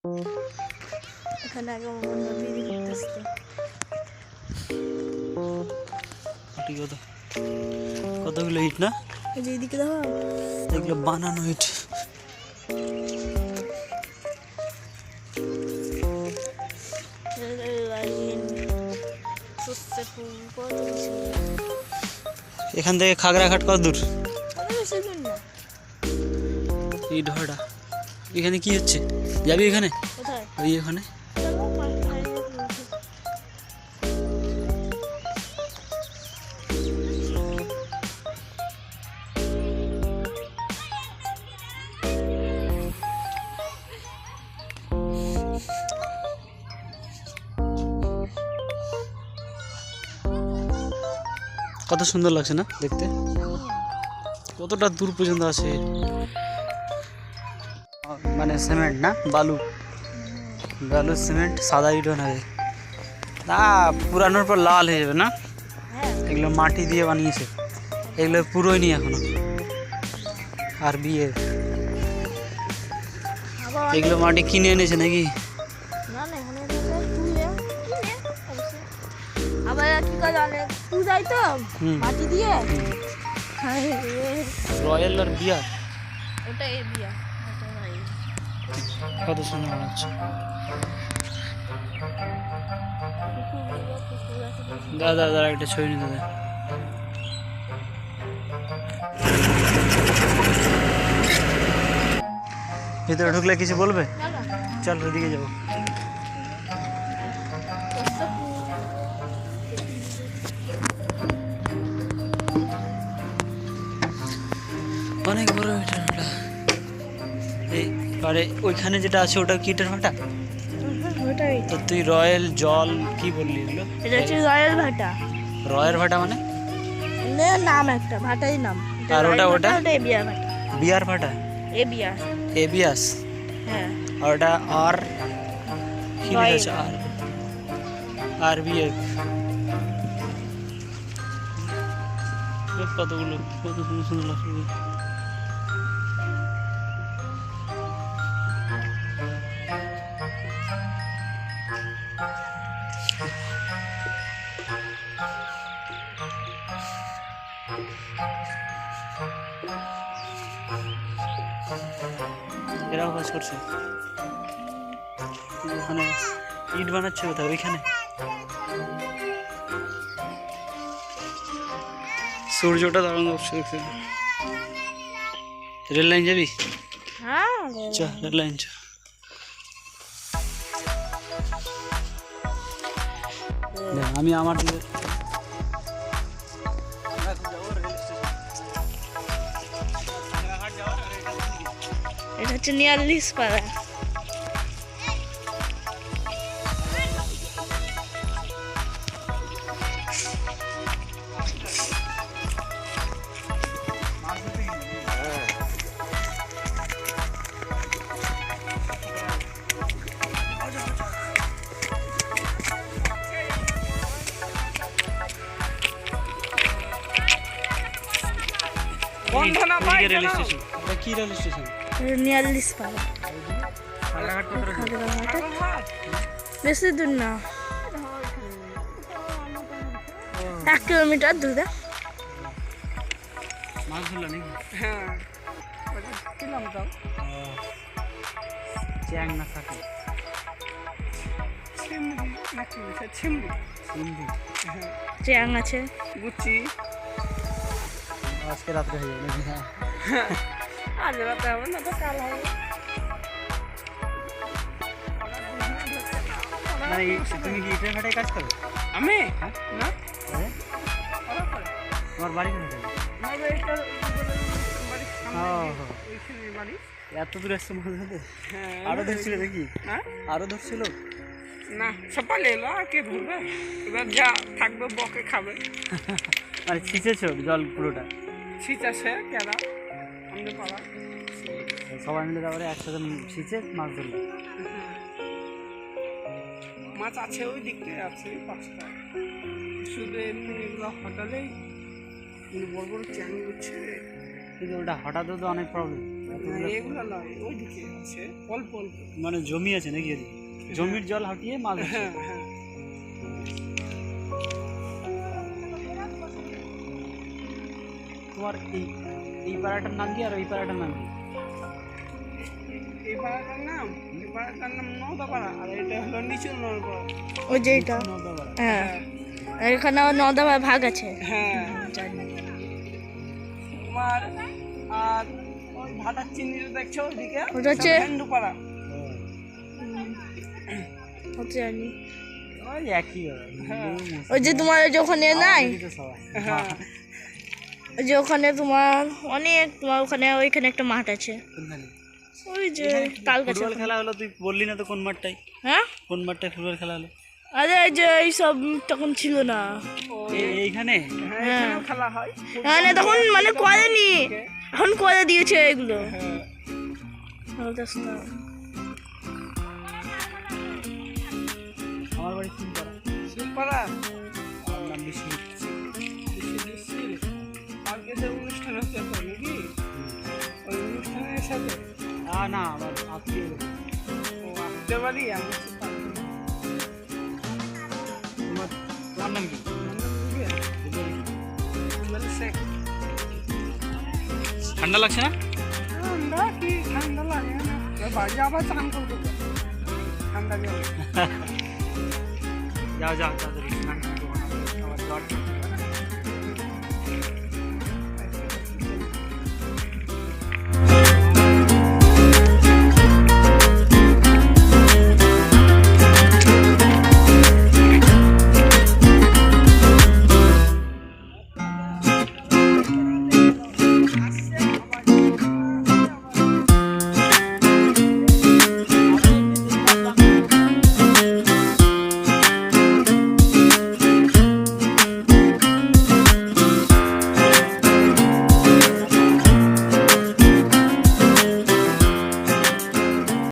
এখানে আগে বিড়ি করতেছে কতগুলো ইট না? এই যে এদিকে দেখো, এগুলো বানানো ইট। এখান থেকে খাগড়াঘাট কত দূর? বেশি দূর না। এই ঢড়া এখানে কি হচ্ছে? যাবি এখানে? কোথায়? ওই এখানে চলো, মাঠে হারিয়ে উঠি। কত সুন্দর লাগছে না দেখতে? কতটা দূর পর্যন্ত আছে, মানে সিমেন্ট না বালু, বালু সিমেন্ট সাদা ইটও না, তা পুরানোর পর লাল হয়ে যাবে না? হ্যাঁ, এগুলো মাটি দিয়ে বানিয়েছে, এগুলো পুরোই নি এখনো। আর বিয়ে আবার এগুলো মাটি কিনে এনেছে নাকি? না না, এখানে তুলে অবশ্যই। আবার কি কাজ অনেক পূজাই তো মাটি দিয়ে। রয়্যাল আর বিয়ার ওটা এ বিয়া, ওটা নাই। কত সুন্দর লাগছে। দাদা দাদা একটা ছবি নিতে দে। ভিতরে ঢুকলে কিছু বলবে? চল ওইদিকে যাবো। অনেক বড় ইটের ভাটা। এই পারে ওইখানে যেটা আছে ওটা কি ইটের ভাটা? ওটাই তো তুই রয়্যাল জল কি বললি এগুলো? এটা হচ্ছে রয়্যাল ভাটা। রয়্যাল ভাটা মানে? নাম একটা ভাটাই নাম। আর ওটা ওটা এ বিয়া ভাটা। বিয়ার ভাটা, এ বিয়া। এবিয়াস। হ্যাঁ, আর ওটা আর কি লিখেছে? আর আর বিএফ। কতগুলো, কত সুন্দর সুন্দর লাগছে। এরাও কাজ করছে ওখানে, ইট বানাচ্ছে কোথায়? ওইখানে সূর্যটা দাঁড়ানো অবশ্যই দেখতে। রেল লাইন যাবি? হ্যাঁ, চ রেল লাইন চ। আমি আমার এটা হচ্ছে নিয়ালিস পাড়া। Rail station. এটা কি রেল স্টেশন? নিয়ালিস পাড়া। খাগড়াঘাট কত দূর? বেশি দূর না, 1 কিলোমিটার দূরে। মাছ ধরলা নাকি? হ্যাঁ, কিলাম তো। চ্যাং না থাকে? চিংড়ি। চ্যাং আছে, বুঝছি। আজকে রাত্রে হয়ে যাবে নাকি? আজ রাতে হবে না তো কাল হবে। মানে তুমি কি ইটের ভাটায় কাজ করো? আমি হ্যাঁ? না, তোমার বাড়ি কোথায়? এত দূরে আসছে মাছ ধরতে? আরো ধরছিল নাকি? আরো ধরছিল না, সকালে এলো আর কে ধরবে, এবার যা থাকবে বকে খাবে। মানে ছিঁচেছো জল পুরোটা? ছিচ আছে কেনা আমাদের পাড়া, সবাই মিলে তারপরে একসাথে ছিঁচে মাছ ধরলো। মাছ আছে ওই দিকে আছে 5টা, শুধু এমনি এগুলো হটালেই বড় বড় চ্যাং উঠছে। কিন্তু ওটা হঠাৎ তো অনেক প্রবলেম। এগুলো নয়, ওইদিকে আছে অল্প অল্প। মানে জমি আছে নাকি এদিকে? জমির জল হাঁটিয়ে মাছ ধরছে। হ্যাঁ হ্যাঁ। তোমার এই পাড়াটার নাম কি আর ওই পাড়াটার নাম কি? এই পাড়াটার নাম নওদাপাড়া, আর এটা হলো নিচু নওদাপাড়া। ওই যে এটা নওদাপাড়া। হ্যাঁ, আর এখানে আবার নদাবার ভাগ আছে। হ্যাঁ জানি। তোমার আর ওই ভাটার চিহ্নিটা দেখছো ওইদিকে, ওটা হচ্ছে হেন্দুপাড়া। হচ্ছে জানি। ওই একই ব্যাপার। হ্যাঁ। ওই যে তোমার ওই যে ওখানে নাই, আমাদেরই তো সবাই। হ্যাঁ ওই যে ওখানে তোমার অনেক, তোমার ওখানে ওইখানে একটা মাঠ আছে, কোনখানে? ওই যে তাল গাছে। ফুটবল খেলা হলো, তুই বললি না তো কোন মাঠটাই? হ্যাঁ, কোন মাঠটায় ফুটবল খেলা হলো? আরে এই যে এইসব তখন ছিল না, এইখানে? হ্যাঁ, এখানেও খেলা হয়। মানে তখন মানে করেনি, এখন করে দিয়েছে এগুলো। হ্যাঁ। আমার বাড়ি চিনপাড়া। শিবপাড়া আমার নাম বিষ্ণু। কালকে যে অনুষ্ঠান হচ্ছে তো নাকি, ওই অনুষ্ঠানের সাথে না আমার আত্মীয় লোক। ও আসতে পারি আমি। তোমার নাম কি? ঠান্ডা লাগছে না? ঠান্ডা কি ঠান্ডা লাগে না, বাড়ি আবার চান করবো ঠান্ডা জলে। যাও যাও তাড়াতাড়ি স্নান করো, আবার জ্বর